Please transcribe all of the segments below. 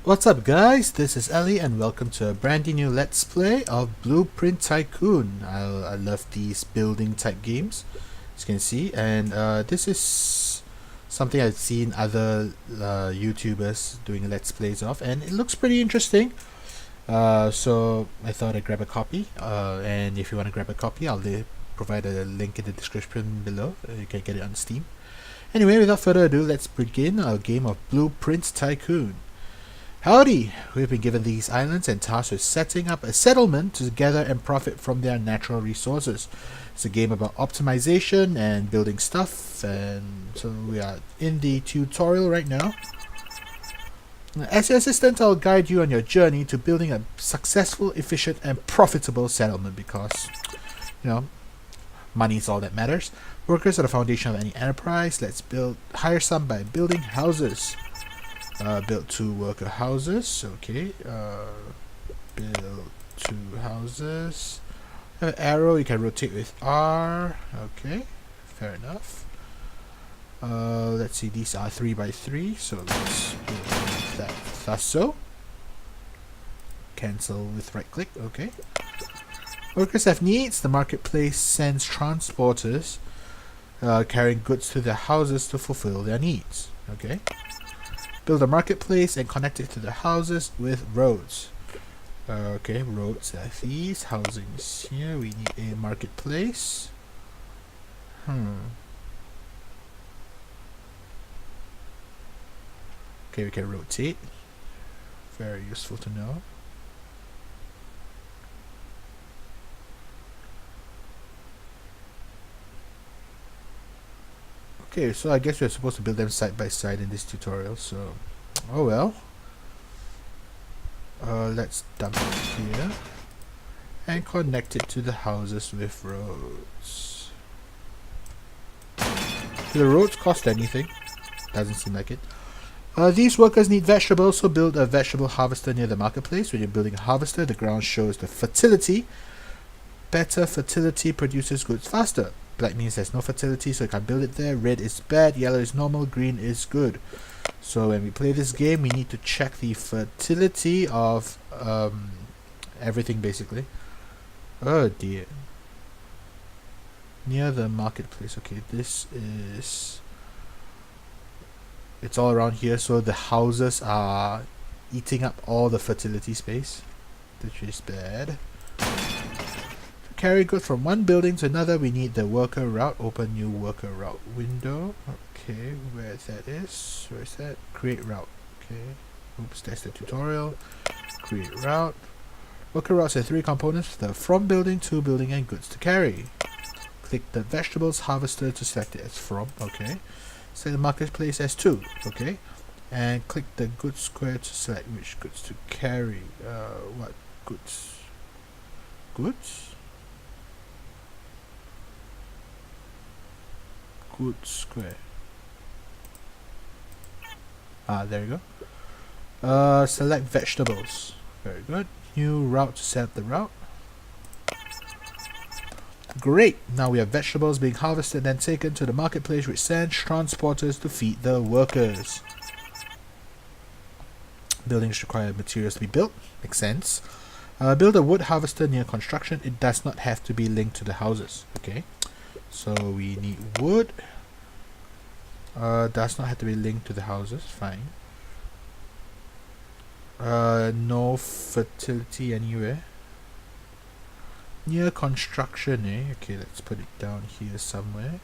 What's up guys, this is Elly and welcome to a brand new Let's Play of Blueprint Tycoon. I love these building type games, as you can see, and this is something I've seen other YouTubers doing Let's Plays of, and it looks pretty interesting. So I thought I'd grab a copy, and if you want to grab a copy, I'll provide a link in the description below. You can get it on Steam. Anyway, without further ado, let's begin our game of Blueprint Tycoon. Howdy! We've been given these islands and tasked with setting up a settlement to gather and profit from their natural resources. It's a game about optimization and building stuff, and so we are in the tutorial right now. As your assistant, I'll guide you on your journey to building a successful, efficient and profitable settlement because, money is all that matters. Workers are the foundation of any enterprise. Let's hire some by building houses. Build 2 worker houses. Okay. Build 2 houses. Have an arrow. You can rotate with R. Okay. Fair enough. Let's see. These are 3 by 3. So let's build that. Thus so. Cancel with right click. Okay. Workers have needs. The marketplace sends transporters carrying goods to their houses to fulfill their needs. Okay. Build a marketplace and connect it to the houses with roads. Okay, roads are these. Housings here. We need a marketplace. Okay, we can rotate. Very useful to know. Okay, so I guess we're supposed to build them side by side in this tutorial, so oh well. Let's dump it here and connect it to the houses with roads. Do the roads cost anything? Doesn't seem like it. These workers need vegetables, so build a vegetable harvester near the marketplace. When you're building a harvester, the ground shows the fertility. Better fertility produces goods faster. Black means there's no fertility, so you can't build it there. Red is bad, yellow is normal, green is good. So when we play this game, we need to check the fertility of everything basically. Oh dear. Near the marketplace. Okay, this is... it's all around here, so the houses are eating up all the fertility space, which is bad. Carry goods from one building to another, we need the worker route. Open new worker route window. Okay, where that is? Where is that? Create route. Okay. Oops, that's the tutorial. Create route. Worker routes have 3 components: the from building, to building, and goods to carry. Click the vegetables harvester to select it as from. Okay. Select the marketplace as to. Okay. And click the goods square to select which goods to carry. What goods? Goods? Goods square. There you go. Select vegetables. Very good. New route to set up the route. Great! Now we have vegetables being harvested and taken to the marketplace, which sends transporters to feed the workers. Buildings require materials to be built. Makes sense. Build a wood harvester near construction. It does not have to be linked to the houses. Okay. So we need wood. Does not have to be linked to the houses. Fine. No fertility anywhere. Near construction, eh? Okay, let's put it down here somewhere.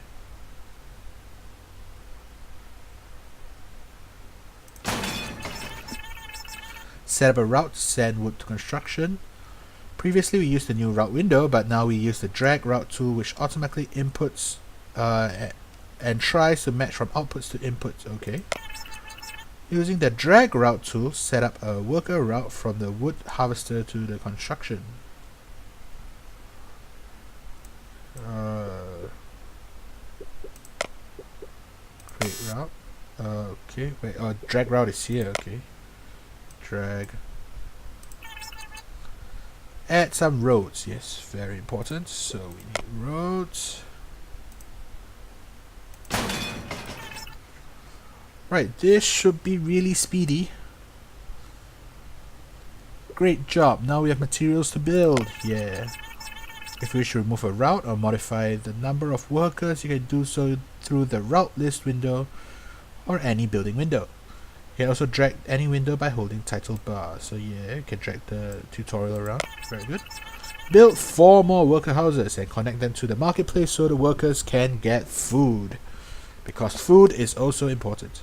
Set up a route to send wood to construction. Previously we used the new route window, but now we use the drag route tool, which automatically inputs and tries to match from outputs to inputs. Okay. Using the drag route tool, set up a worker route from the wood harvester to the construction. Create route. Okay, wait. Drag route is here. Okay. Drag. Add some roads. Yes, very important. So we need roads. Right, this should be really speedy. Great job. Now we have materials to build. Yeah. If you wish to remove a route or modify the number of workers, you can do so through the route list window or any building window. You can also drag any window by holding title bar. So yeah, you can drag the tutorial around. Very good. Build 4 more worker houses and connect them to the marketplace so the workers can get food. Because food is also important.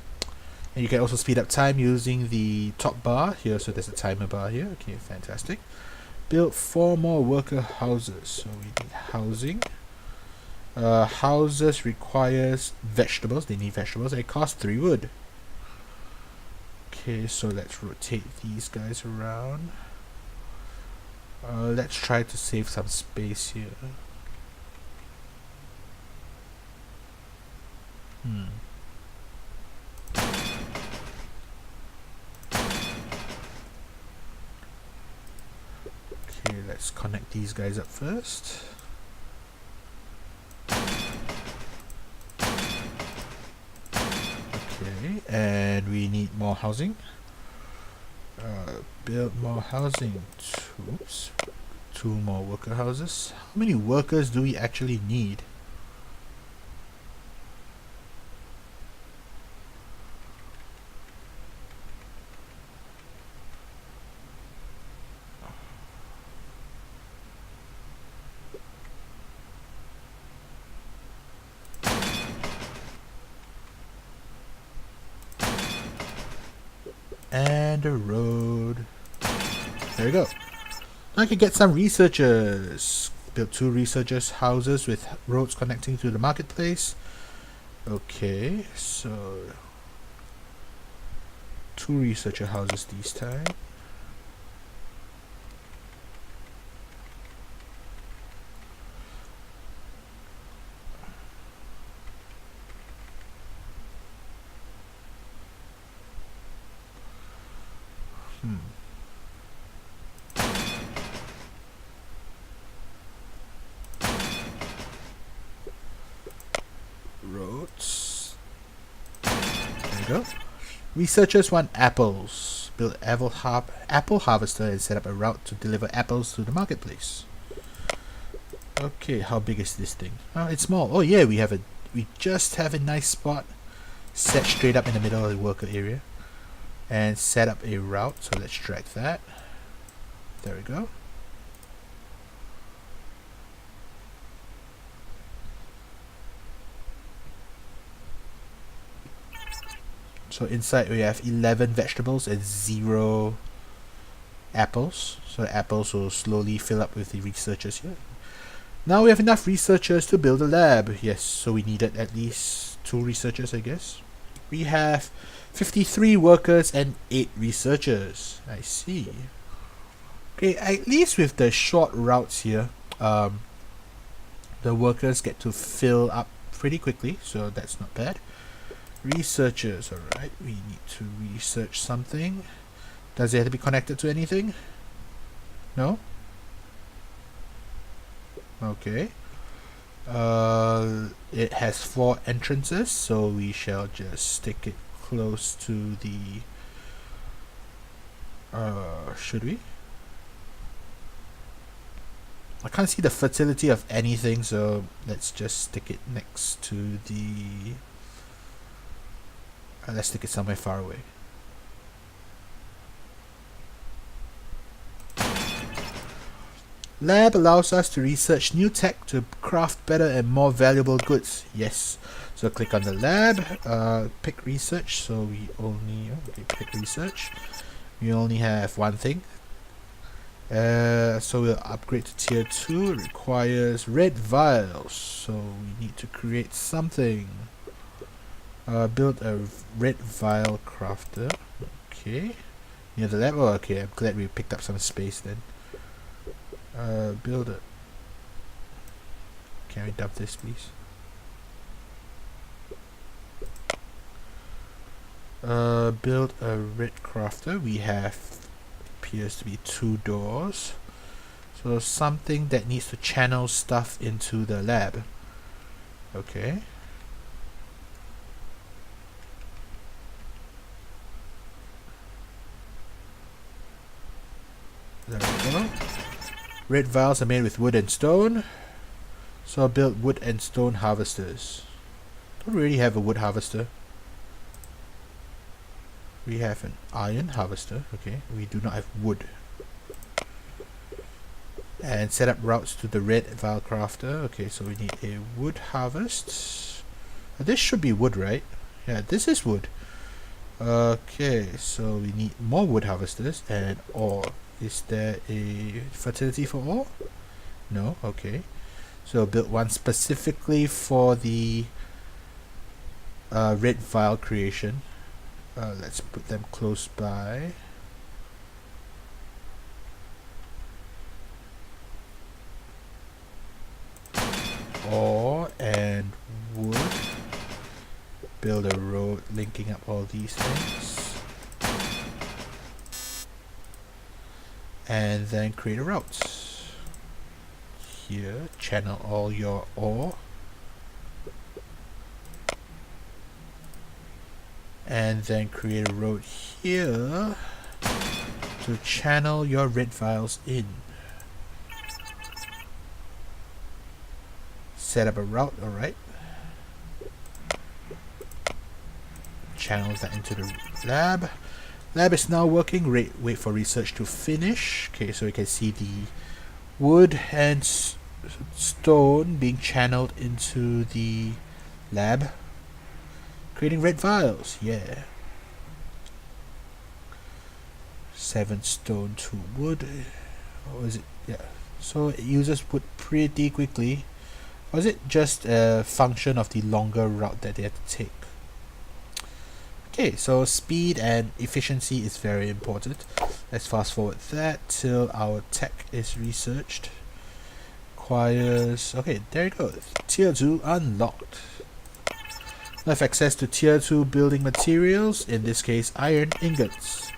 And you can also speed up time using the top bar here. So there's a timer bar here. Okay, fantastic. Build 4 more worker houses. So we need housing. Houses requires vegetables. They need vegetables. They cost 3 wood. Okay, so let's rotate these guys around. Let's try to save some space here. Okay, let's connect these guys up first. Okay, and we need more housing. Build more housing. Oops. 2 more worker houses. How many workers do we actually need? And a road. There we go. I can get some researchers. Build 2 researchers' houses with roads connecting to the marketplace. Okay, so 2 researcher houses this time. Roads. There we go. Researchers want apples. Build apple harvester and set up a route to deliver apples to the marketplace. Okay, how big is this thing? Oh, it's small. Oh yeah, we just have a nice spot set straight up in the middle of the worker area. And set up a route, so let's drag that. There we go. So inside we have 11 vegetables and 0 apples. So the apples will slowly fill up with the researchers here. Now we have enough researchers to build a lab. Yes, so we needed at least 2 researchers, I guess. We have 53 workers and 8 researchers. I see. Okay, at least with the short routes here, the workers get to fill up pretty quickly, so that's not bad. Researchers, alright, we need to research something. Does it have to be connected to anything? No? Okay. It has 4 entrances, so we shall just stick it close to the... should we? I can't see the fertility of anything, so let's just stick it next to the... let's stick it somewhere far away. Lab allows us to research new tech to craft better and more valuable goods. Yes. So click on the lab, pick research. So we only pick research. We only have 1 thing. So we'll upgrade to tier 2. It requires red vials. So we need to create something. Build a red vial crafter. Okay. Near the lab. Oh, okay. I'm glad we picked up some space then. Build it. Can we dump this, please? Build a red crafter. We have appears to be 2 doors. So something that needs to channel stuff into the lab. Okay. There we go. Red vials are made with wood and stone. So I'll build wood and stone harvesters. Don't really have a wood harvester. We have an iron harvester. Okay, we do not have wood. And set up routes to the red vial crafter. Okay, so we need a wood harvest. This should be wood, right? Yeah, this is wood. Okay, so we need more wood harvesters and ore. Is there a fertility for ore? No, okay. So I'll build one specifically for the red vial creation. Let's put them close by. Ore and wood. Build a road linking up all these things. And then create a route. Here, channel all your ore. And then create a road here to channel your red vials in. Set up a route, alright. Channel that into the lab. Lab is now working. Wait for research to finish. Okay, so you can see the wood and stone being channeled into the lab. Creating red vials, yeah. 7 stone, 2 wood. Or is it? Yeah. So it uses wood pretty quickly. Or is it just a function of the longer route that they have to take? Okay, so speed and efficiency is very important. Let's fast forward that till our tech is researched. Requires... okay, there you go. Tier 2 unlocked. Now have access to Tier 2 building materials, in this case iron ingots.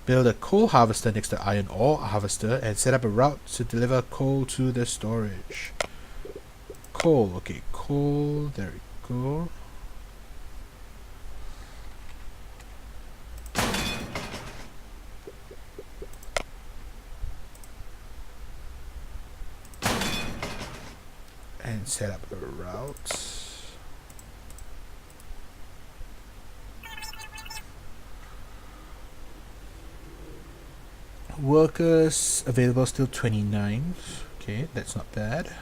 Build a coal harvester next to iron ore harvester and set up a route to deliver coal to the storage. Coal, okay, coal, there we go. And set up a route. Workers available still 29. Okay, that's not bad.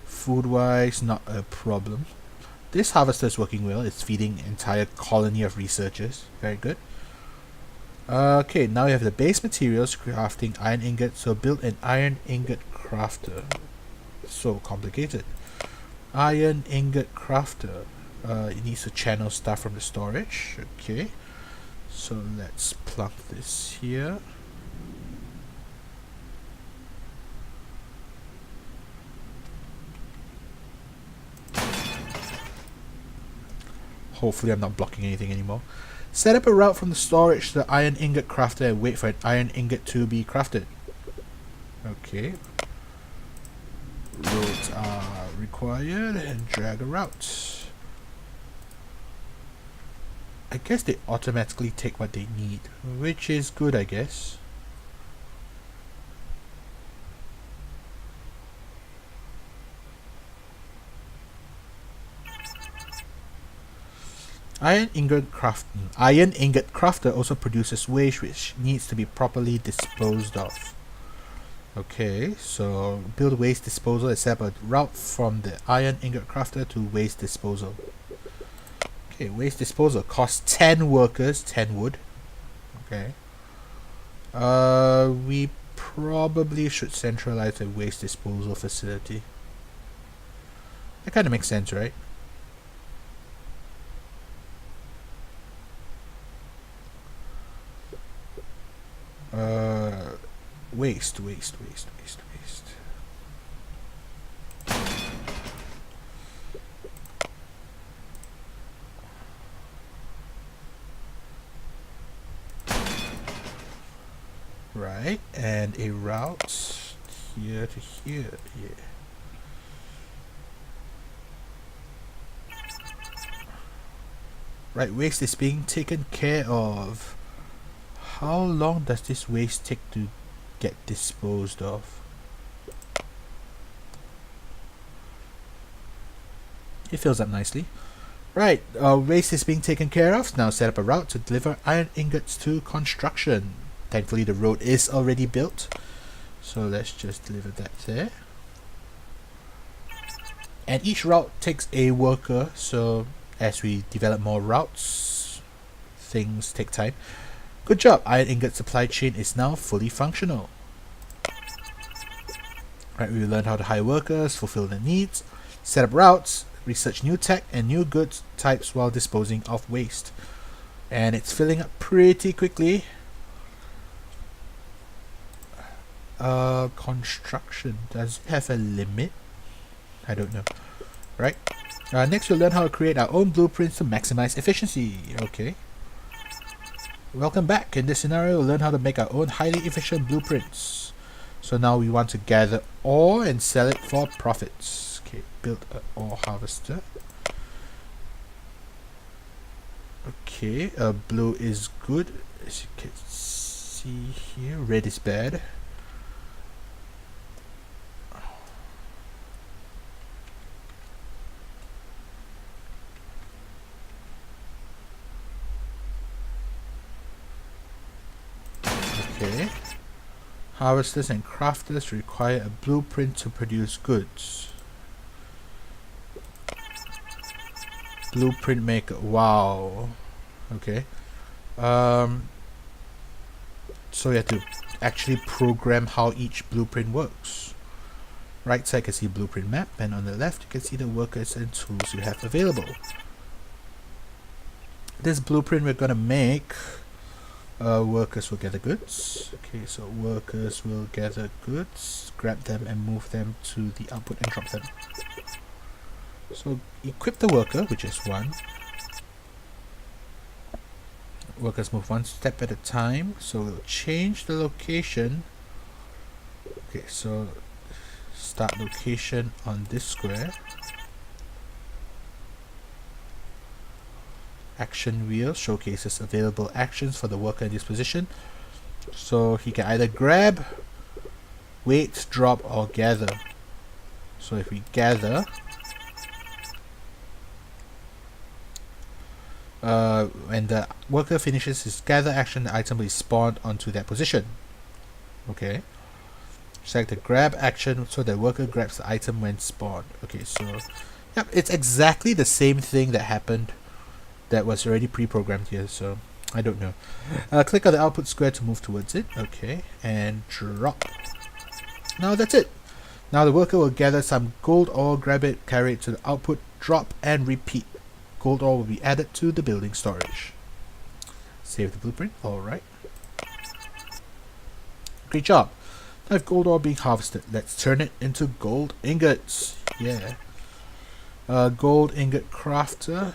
Food wise, not a problem. This harvester is working well. It's feeding an entire colony of researchers. Very good. Okay, now we have the base materials, crafting iron ingot. So build an iron ingot crafter. So complicated. Iron ingot crafter. It needs to channel stuff from the storage. Okay, so let's plug this here. Hopefully I'm not blocking anything anymore. Set up a route from the storage to the iron ingot crafter and wait for an iron ingot to be crafted. Okay. Roads are required and drag a route. I guess they automatically take what they need, which is good, I guess. Iron ingot crafter also produces waste which needs to be properly disposed of. Okay, so build waste disposal and set up a route from the iron ingot crafter to waste disposal. Okay, waste disposal costs 10 workers, 10 wood. Okay. We probably should centralize a waste disposal facility. That kind of makes sense, right? Waste. Right, and a route here to here, yeah. Right, waste is being taken care of. How long does this waste take to get disposed of? It fills up nicely. Right, waste is being taken care of. Now set up a route to deliver iron ingots to construction. Thankfully the road is already built, so let's just deliver that there. And each route takes a worker, so as we develop more routes, things take time. Good job, iron ingot supply chain is now fully functional. Right, we learned how to hire workers, fulfill their needs, set up routes, research new tech and new goods types while disposing of waste. And it's filling up pretty quickly. Construction, does it have a limit? I don't know. Right. Next we'll learn how to create our own blueprints to maximize efficiency. Okay. Welcome back. In this scenario we'll learn how to make our own highly efficient blueprints. So now we want to gather ore and sell it for profits. Okay, build an ore harvester. Okay, blue is good. As you can see here, red is bad. Okay. Harvesters and crafters require a blueprint to produce goods. Blueprint maker. Wow. Okay. So we have to actually program how each blueprint works. Right side you can see blueprint map, and on the left you can see the workers and tools you have available. This blueprint we're gonna make. Workers will gather goods. Okay, so workers will gather goods, grab them and move them to the output and drop them. So equip the worker, which is 1. Workers move 1 step at a time, so we'll change the location. Okay, so start location on this square. Action wheel showcases available actions for the worker in this position. So he can either grab, wait, drop or gather. So if we gather, when the worker finishes his gather action, the item will be spawned onto that position. Okay. Select the grab action so the worker grabs the item when spawned. Okay, so yep, it's exactly the same thing that happened that was already pre-programmed here, so I don't know. Click on the output square to move towards it. Okay, and drop. Now that's it. Now the worker will gather some gold ore, grab it, carry it to the output, drop and repeat. Gold ore will be added to the building storage. Save the blueprint. Alright. Great job. Now with gold ore being harvested, let's turn it into gold ingots. Yeah. Gold ingot crafter.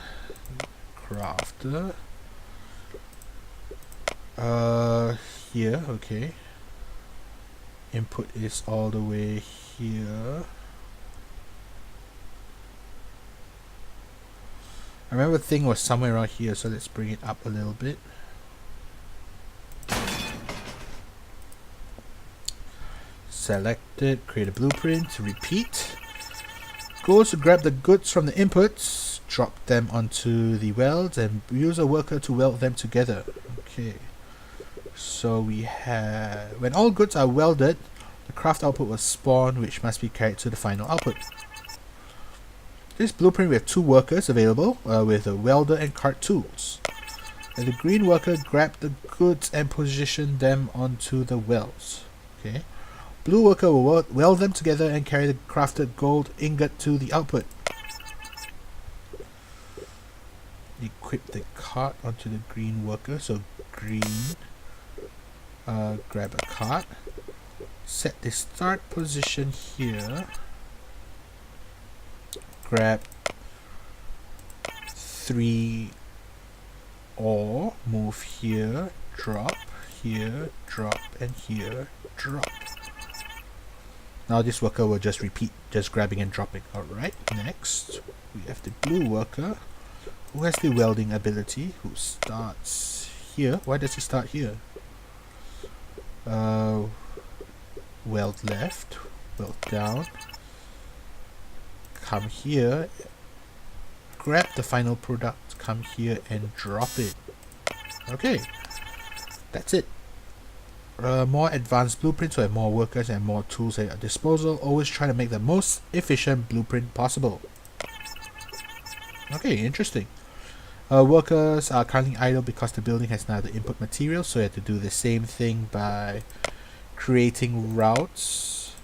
Here, okay. Input is all the way here. I remember the thing was somewhere around here, so let's bring it up a little bit. Select it, create a blueprint, repeat. Goes to grab the goods from the inputs, drop them onto the welds, and use a worker to weld them together. Okay. So we have, when all goods are welded, the craft output will spawn, which must be carried to the final output. This blueprint we have 2 workers available with a welder and cart tools. And the green worker grab the goods and position them onto the welds. Okay. Blue worker will weld them together and carry the crafted gold ingot to the output. Equip the cart onto the green worker. So green, grab a cart. Set the start position here. Grab 3 ore, move here, drop, and here, drop. Now this worker will just repeat, just grabbing and dropping. Alright, next we have the blue worker who has the welding ability, who starts here. Why does he start here? Weld left, weld down, come here, grab the final product, come here and drop it. Okay, that's it. More advanced blueprints will have more workers and more tools at your disposal. Always try to make the most efficient blueprint possible. Okay, interesting. Workers are currently idle because the building has neither input materials, so you have to do the same thing by creating routes.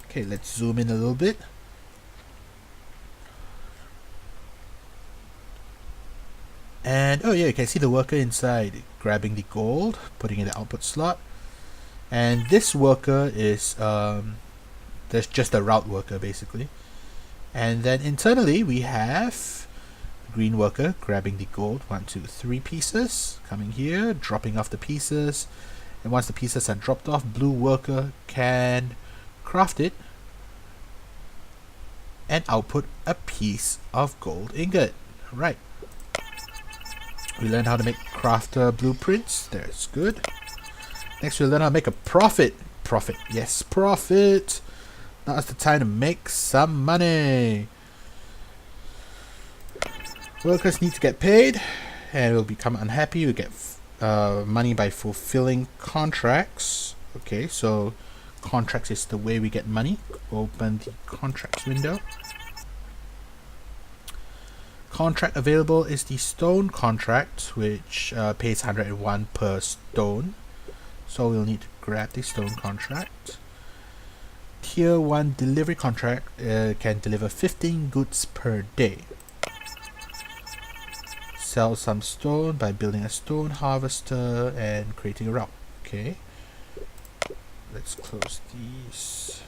Okay, let's zoom in a little bit. And oh yeah, you can see the worker inside grabbing the gold, putting in the output slot. And this worker is there's just a route worker basically. And then internally we have green worker grabbing the gold, 1, 2, 3 pieces, coming here, dropping off the pieces, and once the pieces are dropped off, blue worker can craft it and output a piece of gold ingot. Right. We learned how to make crafter blueprints. That's good. Next we'll learn how to make a profit. Profit. Yes, profit. Now's the time to make some money. Workers need to get paid and will become unhappy. We get money by fulfilling contracts. Okay, so contracts is the way we get money. Open the contracts window. Contract available is the stone contract, which pays 101 per stone. So we'll need to grab the stone contract. Tier 1 delivery contract can deliver 15 goods per day. Sell some stone by building a stone harvester and creating a route. Okay. Let's close these.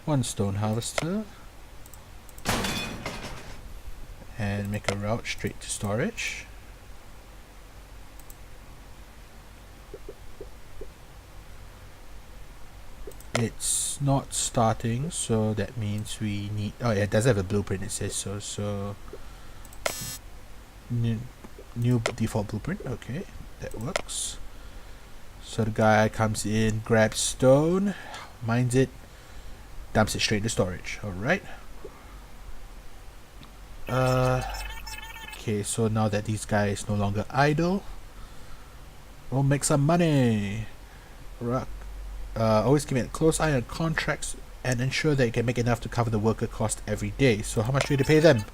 One stone harvester. And make a route straight to storage. It's not starting, so that means we need, oh yeah, it does have a blueprint, it says so. So new default blueprint. Okay, that works. So the guy comes in, grabs stone, mines it, dumps it straight into storage. Alright. Okay, so now that these guys no longer idle, we'll make some money. Always keep a close eye on contracts and ensure that you can make enough to cover the worker cost every day. So how much do you pay them?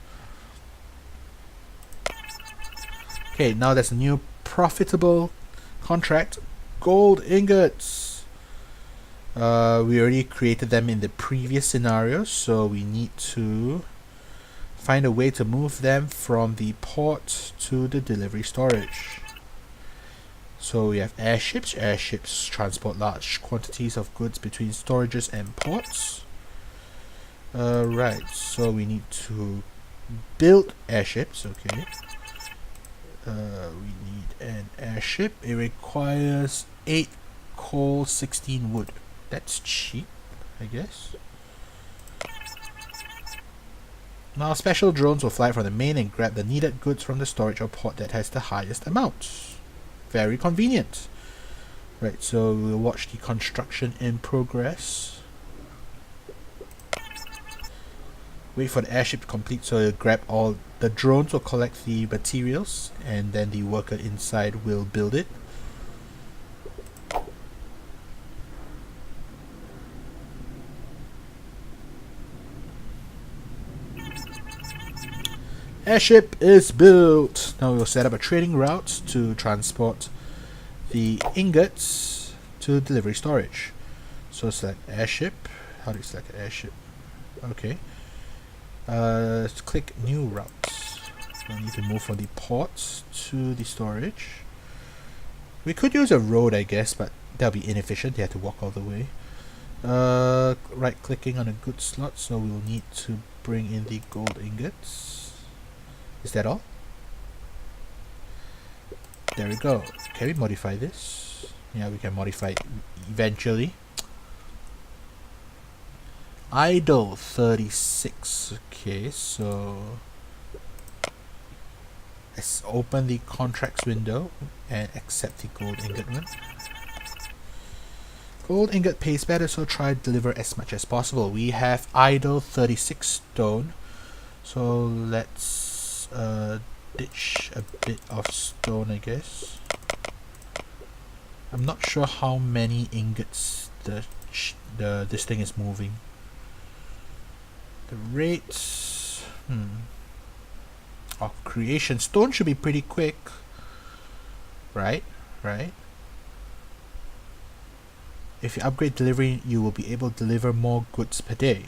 Okay, now there's a new profitable contract. Gold ingots. We already created them in the previous scenario, so we need to find a way to move them from the port to the delivery storage. So we have airships. Airships transport large quantities of goods between storages and ports. Right, so we need to build airships. Okay. We need an airship. It requires 8 coal, 16 wood. That's cheap, I guess. Now special drones will fly from the main and grab the needed goods from the storage or port that has the highest amount. Very convenient. Right, so we'll watch the construction in progress. Wait for the airship to complete, so you'll grab all the drones will collect the materials and then the worker inside will build it. Airship is built. Now we'll set up a trading route to transport the ingots to delivery storage. So select airship. How do you select an airship? Okay. Let's click new routes. We need to move from the ports to the storage. We could use a road, I guess, but that'll be inefficient. You have to walk all the way. Right clicking on a goods slot, so we'll need to bring in the gold ingots. Is that all? There we go. Can we modify this? Yeah, we can modify it eventually. Idle 36. Okay, so let's open the contracts window and accept the gold ingot one. Gold ingot pays better, so try to deliver as much as possible. We have idle 36 stone, so let's ditch a bit of stone, I guess. I'm not sure how many ingots this thing is moving. The rates of creation. Stone should be pretty quick, right? If you upgrade delivery, you will be able to deliver more goods per day.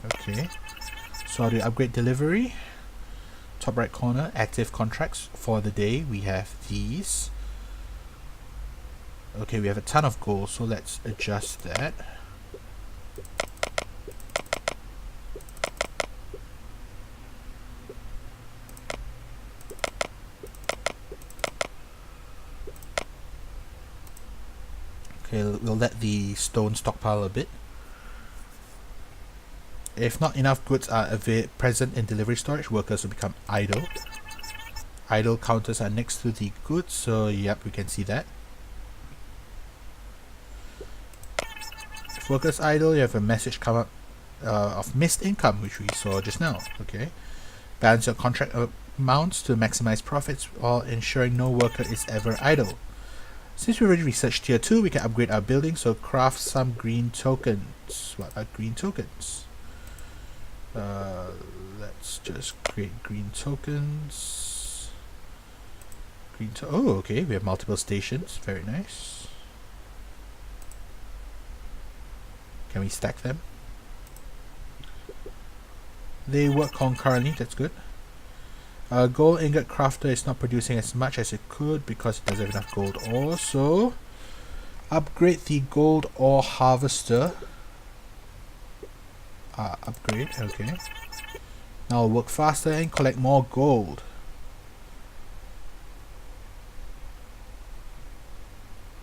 Okay, so how do you upgrade delivery? Top right corner, active contracts for the day. We have these. Okay, we have a ton of gold, so let's adjust that. Okay, we'll let the stone stockpile a bit. If not enough goods are present in delivery storage, workers will become idle. Idle counters are next to the goods, so yep, we can see that. If workers idle, you have a message come up of missed income, which we saw just now. Okay, balance your contract amounts to maximize profits while ensuring no worker is ever idle. Since we already researched tier 2, we can upgrade our building, so craft some green tokens. What are green tokens? Let's just create green tokens. Oh, okay, we have multiple stations. Very nice. Can we stack them? They work concurrently, that's good. Gold ingot crafter is not producing as much as it could because it doesn't have enough gold ore, so upgrade the gold ore harvester. Upgrade, okay. Now it'll work faster and collect more gold.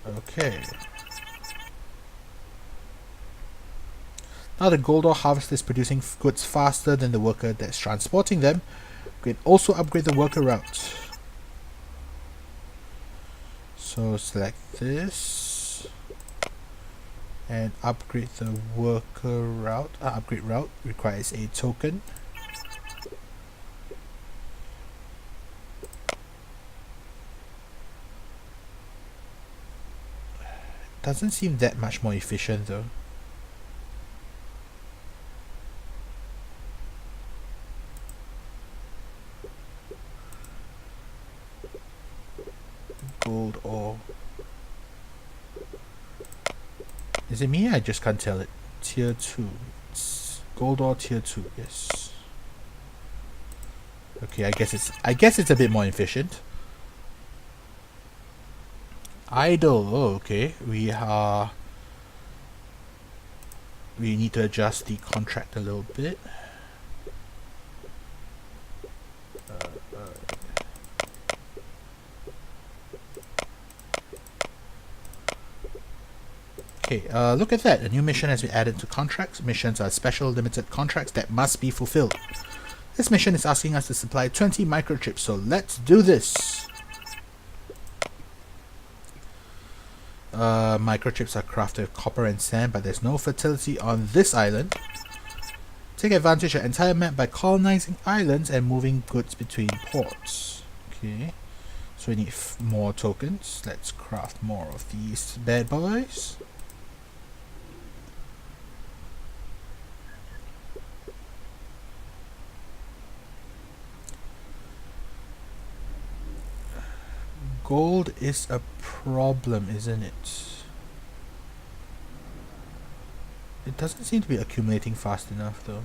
Okay. Now the gold ore harvester is producing goods faster than the worker that's transporting them. We can also upgrade the worker route. So select this and upgrade the worker route. Upgrade route requires a token. Doesn't seem that much more efficient though. Gold ore. Is it me? I just can't tell it. Tier 2. It's gold ore tier 2, yes. Okay, I guess it's a bit more efficient. Idle. Oh, okay. We need to adjust the contract a little bit. Okay, look at that. A new mission has been added to contracts. Missions are special limited contracts that must be fulfilled. This mission is asking us to supply 20 microchips, so let's do this. Microchips are crafted with copper and sand, but there's no fertility on this island. Take advantage of the entire map by colonizing islands and moving goods between ports. Okay, so we need more tokens. Let's craft more of these bad boys. Gold is a problem, isn't it? It doesn't seem to be accumulating fast enough though.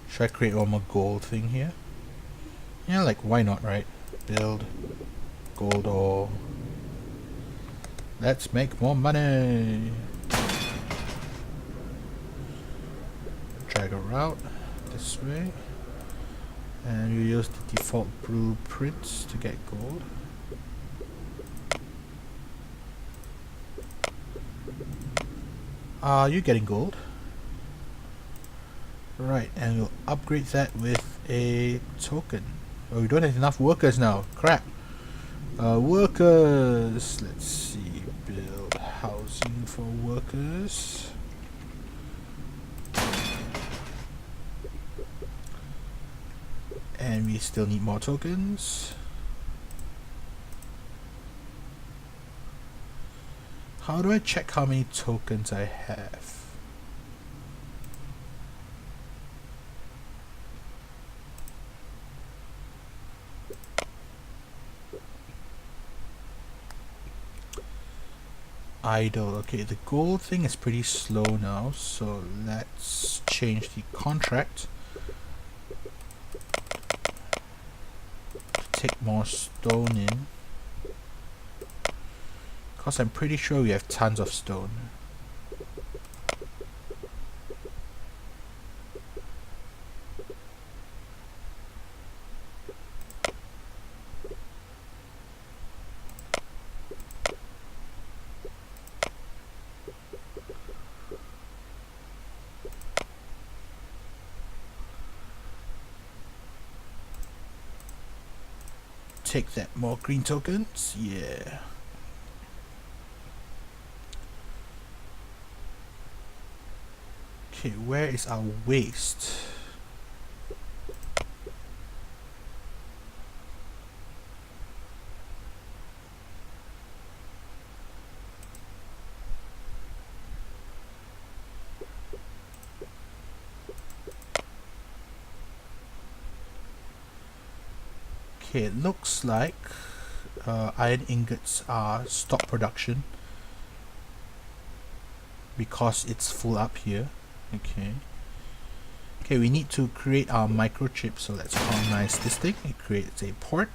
Should I create one more gold thing here? Yeah, like why not, right? Build gold ore. Let's make more money. Drag a route this way. And you use the default blueprints to get gold. Are you getting gold? Right, and we'll upgrade that with a token. Oh, we don't have enough workers now. Crap. Workers. Let's see. Build housing for workers. And we still need more tokens. How do I check how many tokens I have? Idle. Okay, the gold thing is pretty slow now, so let's change the contract to take more stone in, because I'm pretty sure we have tons of stone. Take that, more green tokens, yeah. Okay, where is our waste? Okay, it looks like iron ingots are stop production because it's full up here. Okay, we need to create our microchip, so let's colonize this thing. It creates a port.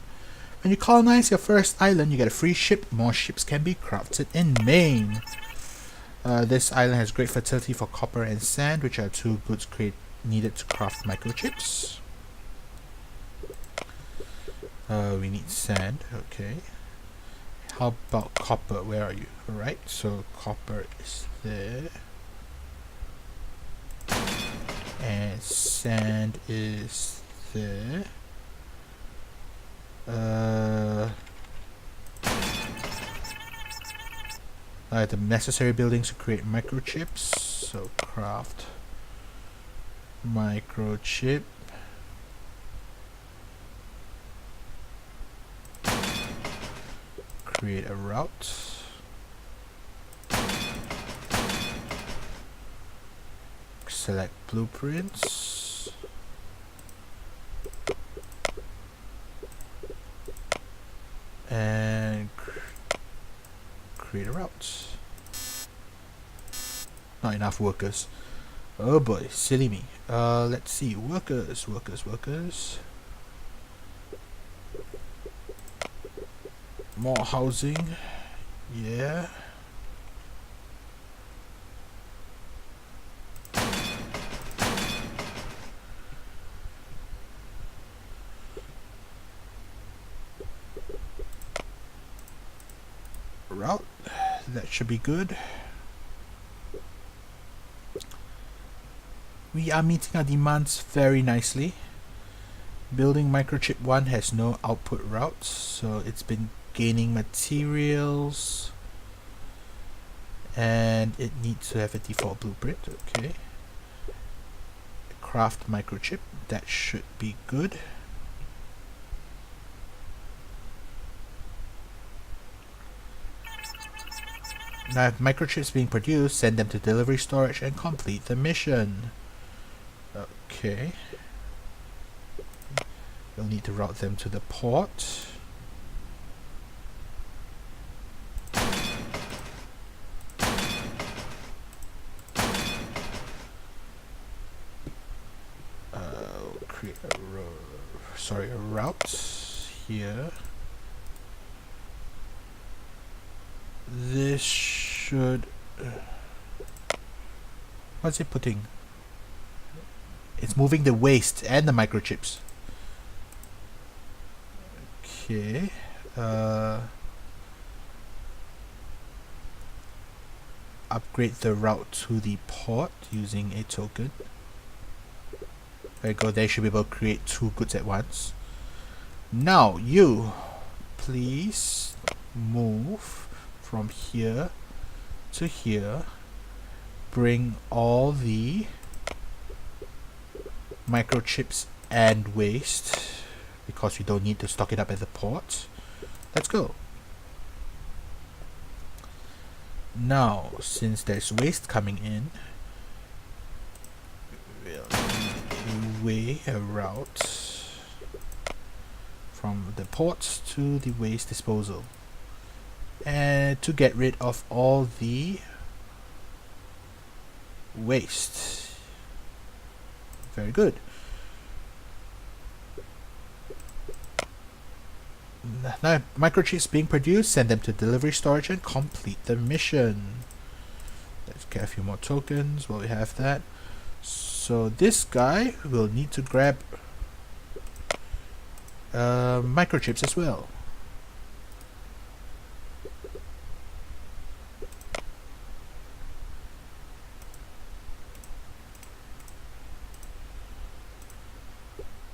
When you colonize your first island, you get a free ship. More ships can be crafted in Maine. This island has great fertility for copper and sand, which are two goods needed to craft microchips. We need sand, okay. How about copper? Where are you? Alright, so copper is there. And sand is there. I have the necessary buildings to create microchips, so craft microchip. Create a route. Select blueprints. And create a route. Not enough workers. Oh boy, silly me. Let's see. Workers. More housing. Yeah. Route. That should be good. We are meeting our demands very nicely. Building microchip 1 has no output routes, so it's been gaining materials, and it needs to have a default blueprint. Okay, craft microchip, that should be good. Now if microchips being produced, send them to delivery storage and complete the mission. Okay, you'll need to route them to the port. Create a route here. This should what's it putting? It's moving the waste and the microchips. Okay. Upgrade the route to the port using a token. There you go. They should be able to create 2 goods at once. Now you please move from here to here. Bring all the microchips and waste, because we don't need to stock it up at the port. Let's go. Now, since there's waste coming in, we'll weigh a route from the port to the waste disposal, and to get rid of all the waste. Very good. Now microchips being produced, send them to delivery storage and complete the mission. Let's get a few more tokens while we have that. So this guy will need to grab microchips as well.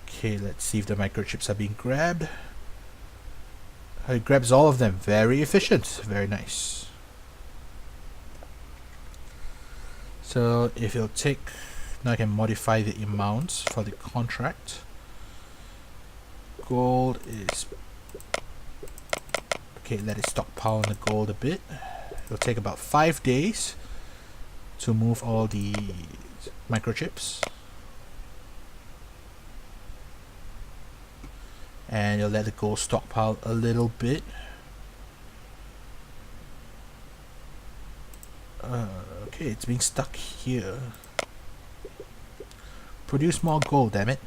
Okay, let's see if the microchips are being grabbed. It grabs all of them. Very efficient. Very nice. So if you'll take, now I can modify the amounts for the contract. Gold is, okay, let it stockpile on the gold a bit. It'll take about 5 days to move all the microchips. And you'll let the gold stockpile a little bit. Okay, it's being stuck here. Produce more gold, damn it.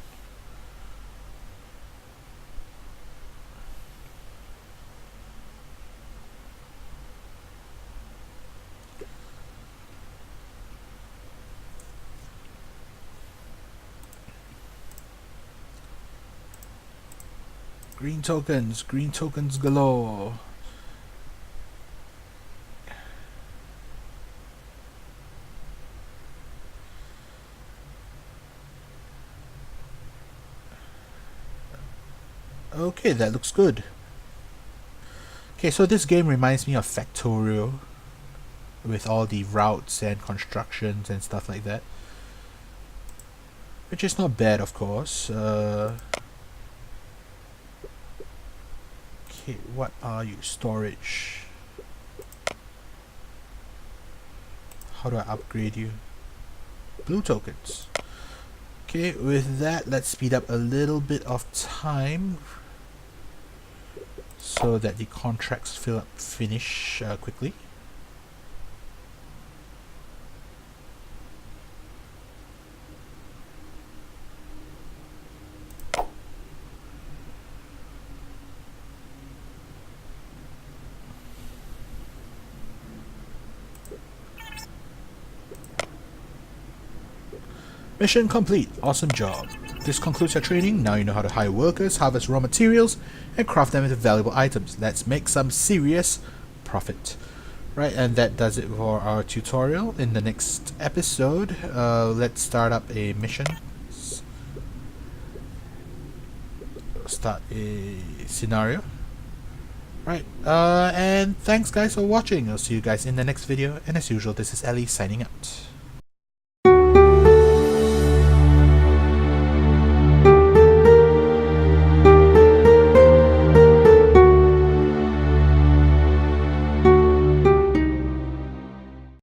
Green tokens galore. Okay, that looks good. Okay, so this game reminds me of Factorio, with all the routes and constructions and stuff like that, which is not bad, of course. Okay, what are you? Storage. How do I upgrade you? Blue tokens. Okay, with that, let's speed up a little bit of time so that the contracts finish quickly. Mission complete. Awesome job. This concludes your training. Now you know how to hire workers, harvest raw materials, and craft them into valuable items. Let's make some serious profit. Right, and that does it for our tutorial. In the next episode, let's start up a mission. Start a scenario. Right, and thanks guys for watching. I'll see you guys in the next video. And as usual, this is Elly signing out.